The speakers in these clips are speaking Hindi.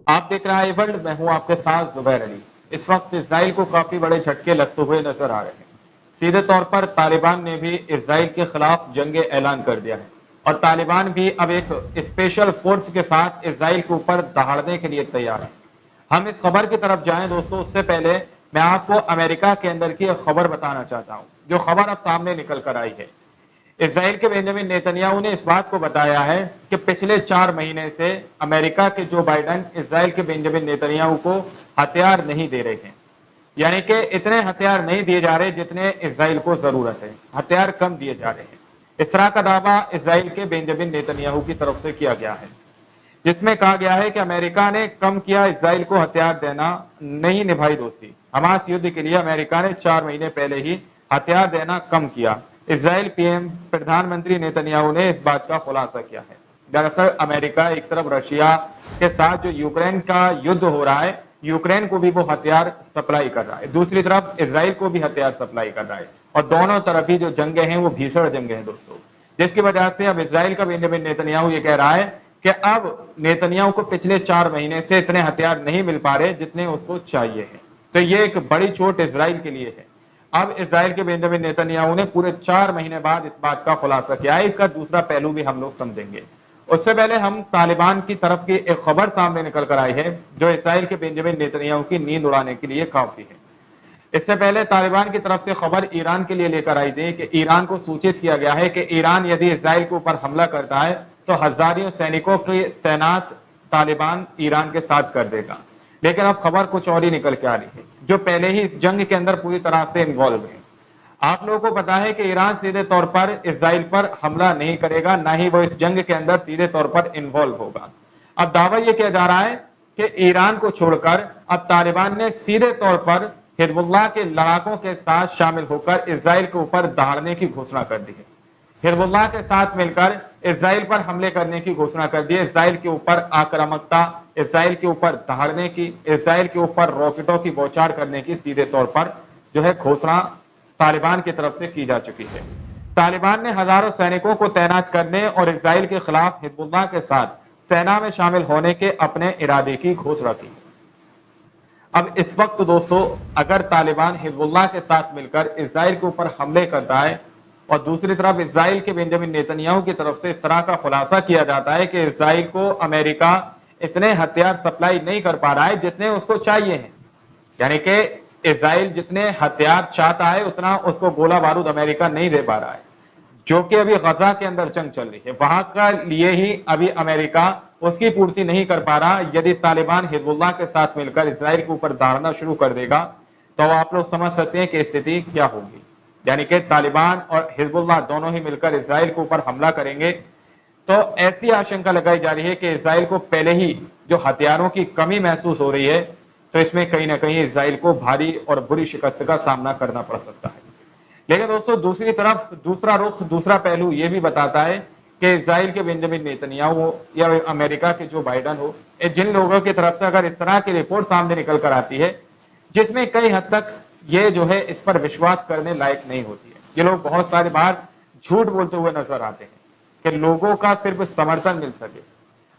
आप देख रहे हैं वर्ल्ड, मैं हूं आपके साथ जुबैर अली। इस वक्त इसराइल को काफी बड़े झटके लगते हुए नजर आ रहे हैं। सीधे तौर पर तालिबान ने भी इसराइल के खिलाफ जंग ऐलान कर दिया है और तालिबान भी अब एक स्पेशल फोर्स के साथ इसराइल के ऊपर दहाड़ने के लिए तैयार है। हम इस खबर की तरफ जाएं दोस्तों, उससे पहले मैं आपको अमेरिका के अंदर की एक खबर बताना चाहता हूं, जो खबर अब सामने निकल कर आई है। इसराइल के बेंजामिन नेतन्याहू ने इस बात को बताया है कि पिछले 4 महीने से अमेरिका के जो बाइडेन इसराइल के बेंजामिन नेतन्याहू को हथियार नहीं दे रहे हैं। यानी कि इतने हथियार नहीं दिए जा रहे जितने इसराइल को जरूरत है, हथियार कम दिए जा रहे हैं। इस तरह का दावा इसराइल के बेंजामिन नेतन्याहू की तरफ से किया गया है, जिसमें कहा गया है कि अमेरिका ने कम किया इसराइल को हथियार देना, नहीं निभाई दोस्ती। हमास युद्ध के लिए अमेरिका ने 4 महीने पहले ही हथियार देना कम किया। इसराइल पीएम प्रधानमंत्री नेतन्याहू ने इस बात का खुलासा किया है। दरअसल अमेरिका एक तरफ रशिया के साथ जो यूक्रेन का युद्ध हो रहा है, यूक्रेन को भी वो हथियार सप्लाई कर रहा है, दूसरी तरफ इसराइल को भी हथियार सप्लाई कर रहा है, और दोनों तरफ ही जो जंगे हैं वो भीषण जंगे हैं दोस्तों। जिसकी वजह से अब इसराइल का बेंजामिन नेतन्याहू ये कह रहा है कि अब नेतन्याहू को पिछले 4 महीने से इतने हथियार नहीं मिल पा रहे जितने उसको चाहिए है। तो ये एक बड़ी चोट इसराइल के लिए है। अब इसराइल के बेंजामिन नेतन्याहू ने पूरे 4 महीने बाद इस बात का खुलासा किया है। इसका दूसरा पहलू भी हम लोग समझेंगे। उससे पहले हम तालिबान की तरफ की एक खबर सामने निकल कर आई है, जो इसराइल के बेंजामिन नेतन्याहू की नींद उड़ाने के लिए काफी है। इससे पहले तालिबान की तरफ से खबर ईरान के लिए लेकर आई थी कि ईरान को सूचित किया गया है कि ईरान यदि इसराइल के ऊपर हमला करता है तो हजारों सैनिकों की तैनात तालिबान ईरान के साथ कर देगा। लेकिन अब खबर कुछ और ही निकल के आ रही है, जो पहले ही इस जंग के अंदर पूरी तरह से इन्वॉल्व है। आप लोगों को पता है कि ईरान सीधे तौर पर इसराइल पर हमला नहीं करेगा, ना ही वो इस जंग के अंदर सीधे तौर पर इन्वॉल्व होगा। अब दावा यह किया जा रहा है कि ईरान को छोड़कर अब तालिबान ने सीधे तौर पर हिजबुल्लाह के लड़ाकों के साथ शामिल होकर इसराइल के ऊपर दहाड़ने की घोषणा कर दी है। हिजबुल्लाह के साथ मिलकर इसराइल पर हमले करने की घोषणा कर दी है, इसराइल के ऊपर आक्रामकता, इसराइल के ऊपर दहाड़ने की, इसराइल के ऊपर रॉकेटों की बौछार करने की सीधे तौर पर जो है घोषणा तालिबान की तरफ से की जा चुकी है। तालिबान ने हजारों सैनिकों को तैनात करने और इसराइल के खिलाफ हिजबुल्लाह के साथ सेना में शामिल होने के अपने इरादे की घोषणा की। अब इस वक्त दोस्तों, अगर तालिबान हिजबुल्लाह के साथ मिलकर इसराइल के ऊपर हमले करता है और दूसरी तरफ इसराइल के बेंजामिन नेतन्याहू की तरफ से इस तरह का खुलासा किया जाता है कि इसराइल को अमेरिका इतने हथियार सप्लाई नहीं कर पा रहा है जितने उसको चाहिए हैं, यानी कि इसराइल जितने हथियार चाहता है उतना उसको गोला बारूद अमेरिका नहीं दे पा रहा है, जो कि अभी गजा के अंदर जंग चल रही है, वहां का लिए ही अभी अमेरिका उसकी पूर्ति नहीं कर पा रहा। यदि तालिबान हिजबुल्लाह के साथ मिलकर इसराइल के ऊपर दाड़ना शुरू कर देगा तो आप लोग समझ सकते हैं कि स्थिति क्या होगी। यानी कि तालिबान और हिजबुल्लाह दोनों ही मिलकर इसराइल के ऊपर हमला करेंगे, तो ऐसी आशंका लगाई जा रही है कि इसराइल को पहले ही जो हथियारों की कमी महसूस हो रही है, तो इसमें कहीं ना कहीं इसराइल को भारी और बुरी शिकस्त का सामना करना पड़ सकता है। लेकिन दोस्तों, दूसरी तरफ दूसरा रुख, दूसरा पहलू यह भी बताता है कि इसराइल के बेंजामिन नेतन्याहू हो या अमेरिका के जो बाइडेन हो, जिन लोगों की तरफ से अगर इस तरह की रिपोर्ट सामने निकल कर आती है जिसमें कई हद तक ये जो है इस पर विश्वास करने लायक नहीं होती है, ये लोग बहुत सारी बार झूठ बोलते हुए नजर आते हैं कि लोगों का सिर्फ समर्थन मिल सके।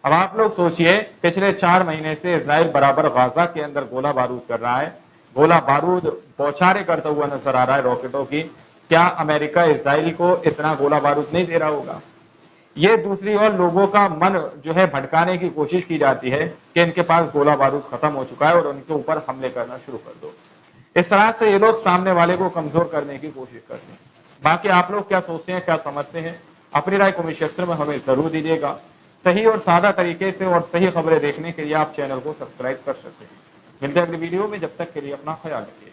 अब आप लोग सोचिए, पिछले 4 महीने से इसराइल बराबर गाजा के अंदर गोला बारूद कर रहा है, गोला बारूद बौछारें करता हुआ नजर आ रहा है रॉकेटों की। क्या अमेरिका इसराइल को इतना गोला बारूद नहीं दे रहा होगा? ये दूसरी ओर लोगों का मन जो है भटकाने की कोशिश की जाती है कि इनके पास गोला बारूद खत्म हो चुका है और उनके ऊपर हमले करना शुरू कर दो। इस तरह से ये लोग सामने वाले को कमजोर करने की कोशिश करते हैं। बाकी आप लोग क्या सोचते हैं, क्या समझते हैं? अपनी राय कमेंट सेक्शन में हमें जरूर दीजिएगा। सही और सादा तरीके से और सही खबरें देखने के लिए आप चैनल को सब्सक्राइब कर सकते हैं। मिलते हैं अगली वीडियो में, जब तक के लिए अपना ख्याल रखिए।